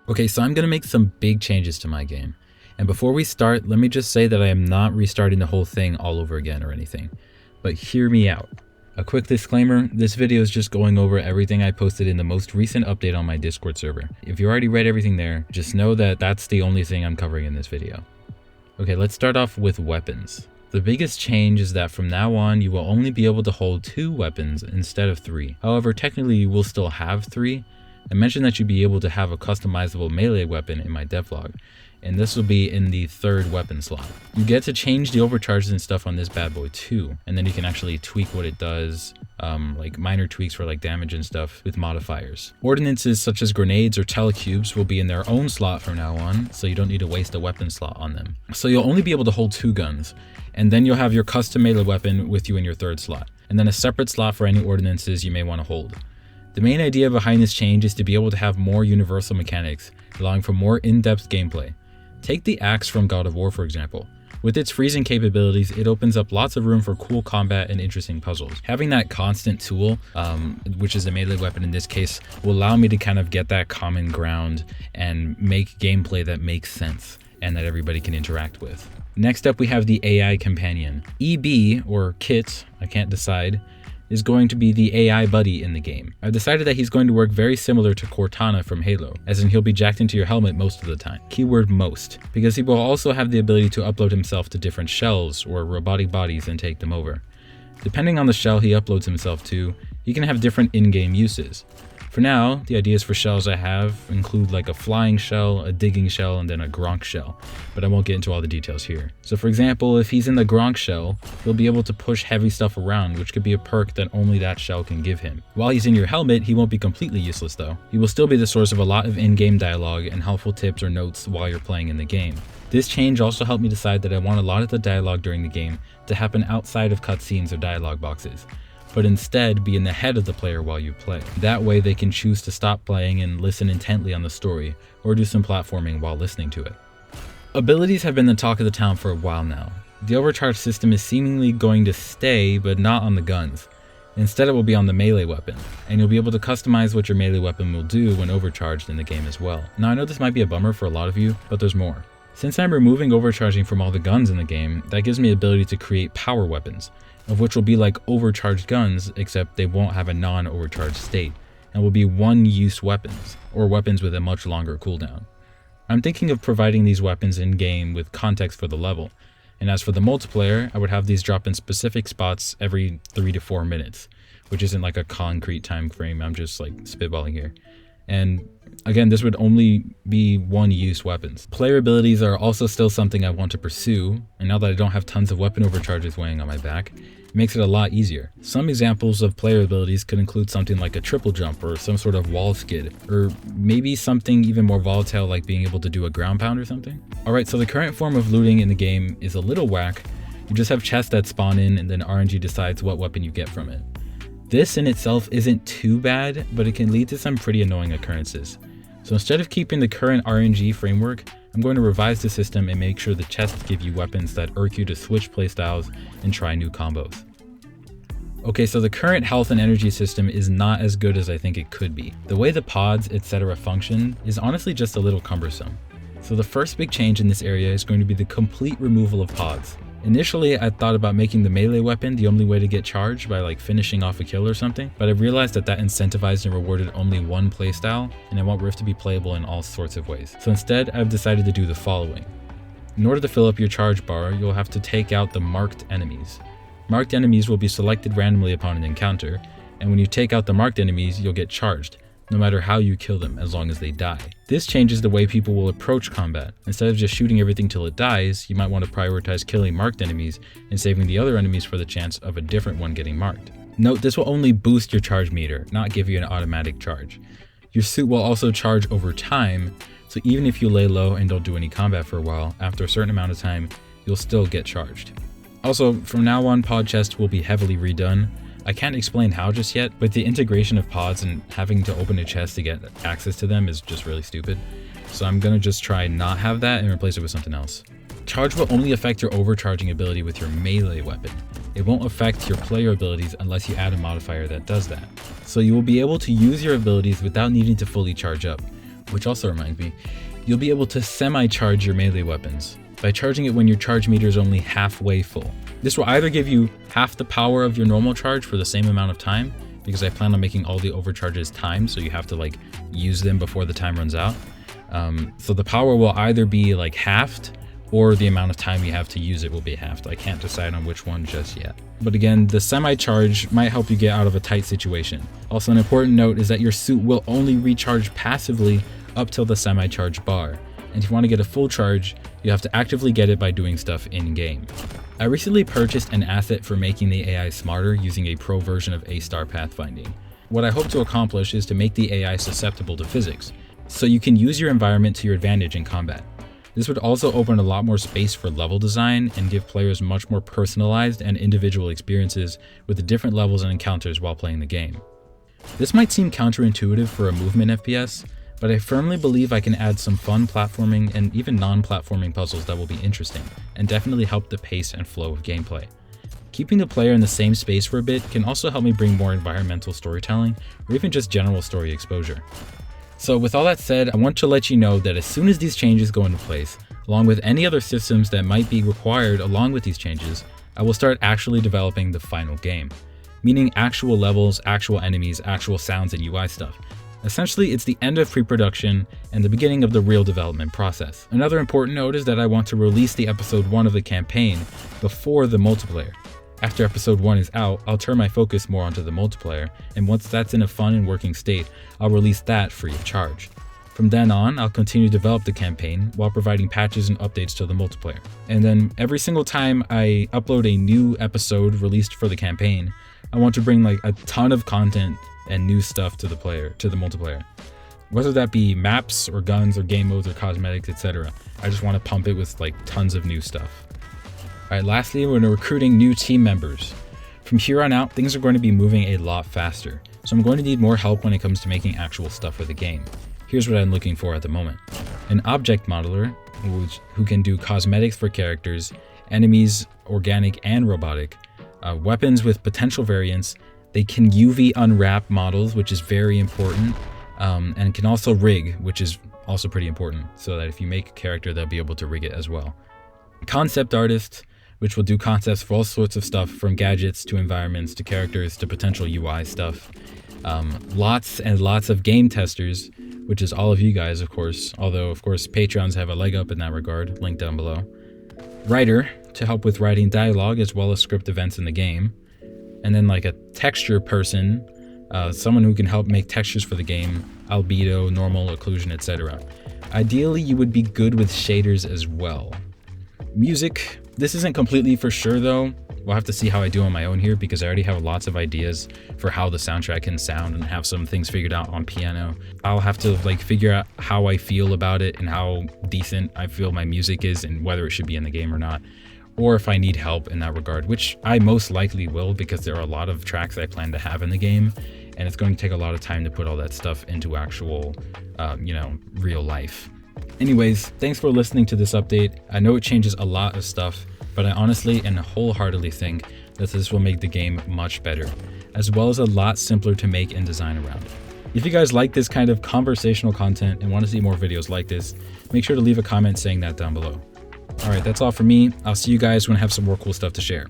Okay, so I'm going to make some big changes to my game. And before we start, let me just say that I am not restarting the whole thing all over again or anything. But hear me out. A quick disclaimer, this video is just going over everything I posted in the most recent update on my Discord server. If you already read everything there, just know that that's the only thing I'm covering in this video. Okay, let's start off with weapons. The biggest change is that from now on, you will only be able to hold 2 weapons instead of 3. However, technically you will still have 3. I mentioned that you'd be able to have a customizable melee weapon in my devlog, and this will be in the 3rd weapon slot. You get to change the overcharges and stuff on this bad boy too, and then you can actually tweak what it does, like minor tweaks for like damage and stuff with modifiers. Ordinances such as grenades or telecubes will be in their own slot from now on, so you don't need to waste a weapon slot on them. So you'll only be able to hold 2 guns, and then you'll have your custom melee weapon with you in your 3rd slot, and then a separate slot for any ordinances you may want to hold. The main idea behind this change is to be able to have more universal mechanics, allowing for more in-depth gameplay. Take the axe from God of War for example. With its freezing capabilities, it opens up lots of room for cool combat and interesting puzzles. Having that constant tool, which is a melee weapon in this case, will allow me to kind of get that common ground and make gameplay that makes sense and that everybody can interact with. Next up we have the AI companion. EB, or Kit, I can't decide, is going to be the AI buddy in the game. I've decided that he's going to work very similar to Cortana from Halo, as in he'll be jacked into your helmet most of the time. Keyword most, because he will also have the ability to upload himself to different shells or robotic bodies and take them over. Depending on the shell he uploads himself to, he can have different in-game uses. For now, the ideas for shells I have include like a flying shell, a digging shell, and then a Gronk shell, but I won't get into all the details here. So for example, if he's in the Gronk shell, he'll be able to push heavy stuff around, which could be a perk that only that shell can give him. While he's in your helmet, he won't be completely useless though. He will still be the source of a lot of in-game dialogue and helpful tips or notes while you're playing in the game. This change also helped me decide that I want a lot of the dialogue during the game to happen outside of cutscenes or dialogue boxes, but instead be in the head of the player while you play. That way they can choose to stop playing and listen intently on the story, or do some platforming while listening to it. Abilities have been the talk of the town for a while now. The overcharge system is seemingly going to stay, but not on the guns. Instead it will be on the melee weapon, and you'll be able to customize what your melee weapon will do when overcharged in the game as well. Now I know this might be a bummer for a lot of you, but there's more. Since I'm removing overcharging from all the guns in the game, that gives me the ability to create power weapons, of which will be like overcharged guns, except they won't have a non-overcharged state, and will be one-use weapons, or weapons with a much longer cooldown. I'm thinking of providing these weapons in-game with context for the level, and as for the multiplayer, I would have these drop in specific spots every 3 to 4 minutes, which isn't like a concrete time frame, I'm just like spitballing here. And again, this would only be one-use weapons. Player abilities are also still something I want to pursue, and now that I don't have tons of weapon overcharges weighing on my back, it makes it a lot easier. Some examples of player abilities could include something like a triple jump or some sort of wall skid, or maybe something even more volatile like being able to do a ground pound or something. Alright, so the current form of looting in the game is a little whack. You just have chests that spawn in and then RNG decides what weapon you get from it. This in itself isn't too bad, but it can lead to some pretty annoying occurrences. So instead of keeping the current RNG framework, I'm going to revise the system and make sure the chests give you weapons that irk you to switch playstyles and try new combos. Okay, so the current health and energy system is not as good as I think it could be. The way the pods, etc. function is honestly just a little cumbersome. So the first big change in this area is going to be the complete removal of pods. Initially, I thought about making the melee weapon the only way to get charged by like finishing off a kill or something, but I realized that incentivized and rewarded only one playstyle, and I want Rift to be playable in all sorts of ways. So instead, I've decided to do the following. In order to fill up your charge bar, you'll have to take out the marked enemies. Marked enemies will be selected randomly upon an encounter, and when you take out the marked enemies, you'll get charged, no matter how you kill them, as long as they die. This changes the way people will approach combat. Instead of just shooting everything till it dies, you might want to prioritize killing marked enemies and saving the other enemies for the chance of a different one getting marked. Note, this will only boost your charge meter, not give you an automatic charge. Your suit will also charge over time, so even if you lay low and don't do any combat for a while, after a certain amount of time, you'll still get charged. Also, from now on, pod chests will be heavily redone. I can't explain how just yet, but the integration of pods and having to open a chest to get access to them is just really stupid. So I'm gonna just try not have that and replace it with something else. Charge will only affect your overcharging ability with your melee weapon. It won't affect your player abilities unless you add a modifier that does that. So you will be able to use your abilities without needing to fully charge up, Which also reminds me, you'll be able to semi-charge your melee weapons by charging it when your charge meter is only halfway full. This will either give you half the power of your normal charge for the same amount of time, because I plan on making all the overcharges timed, so you have to like use them before the time runs out. So the power will either be like halved, or the amount of time you have to use it will be halved. I can't decide on which one just yet. But again, the semi-charge might help you get out of a tight situation. Also, an important note is that your suit will only recharge passively up till the semi-charge bar. And if you want to get a full charge, you have to actively get it by doing stuff in-game. I recently purchased an asset for making the AI smarter using a pro version of A-Star pathfinding. What I hope to accomplish is to make the AI susceptible to physics, so you can use your environment to your advantage in combat. This would also open a lot more space for level design and give players much more personalized and individual experiences with the different levels and encounters while playing the game. This might seem counterintuitive for a movement FPS, but I firmly believe I can add some fun platforming and even non-platforming puzzles that will be interesting and definitely help the pace and flow of gameplay. Keeping the player in the same space for a bit can also help me bring more environmental storytelling or even just general story exposure. So with all that said, I want to let you know that as soon as these changes go into place, along with any other systems that might be required along with these changes, I will start actually developing the final game, meaning actual levels, actual enemies, actual sounds and UI stuff. Essentially, it's the end of pre-production and the beginning of the real development process. Another important note is that I want to release the episode 1 of the campaign before the multiplayer. After episode 1 is out, I'll turn my focus more onto the multiplayer, and once that's in a fun and working state, I'll release that free of charge. From then on, I'll continue to develop the campaign while providing patches and updates to the multiplayer. And then every single time I upload a new episode released for the campaign, I want to bring like a ton of content and new stuff to the multiplayer. Whether that be maps or guns or game modes or cosmetics, etc. I just want to pump it with like tons of new stuff. Alright, lastly, we're recruiting new team members. From here on out, things are going to be moving a lot faster, so I'm going to need more help when it comes to making actual stuff for the game. Here's what I'm looking for at the moment. An object modeler who can do cosmetics for characters, enemies, organic and robotic, weapons with potential variants. They can UV unwrap models, which is very important, and can also rig, which is also pretty important, so that if you make a character, they'll be able to rig it as well. Concept artists, which will do concepts for all sorts of stuff, from gadgets to environments to characters to potential UI stuff. Lots and lots of game testers, which is all of you guys, of course, although of course Patrons have a leg up in that regard, link down below. Writer, to help with writing dialogue as well as script events in the game. And then like a texture person, someone who can help make textures for the game, albedo, normal, occlusion, etc. Ideally, you would be good with shaders as well. Music, this isn't completely for sure though. We'll have to see how I do on my own here, because I already have lots of ideas for how the soundtrack can sound and have some things figured out on piano. I'll have to like figure out how I feel about it and how decent I feel my music is and whether it should be in the game or not, or if I need help in that regard, which I most likely will, because there are a lot of tracks I plan to have in the game, and it's going to take a lot of time to put all that stuff into actual, real life. Anyways, thanks for listening to this update. I know it changes a lot of stuff, but I honestly and wholeheartedly think that this will make the game much better, as well as a lot simpler to make and design around. If you guys like this kind of conversational content and want to see more videos like this, make sure to leave a comment saying that down below. Alright, that's all for me. I'll see you guys when I have some more cool stuff to share.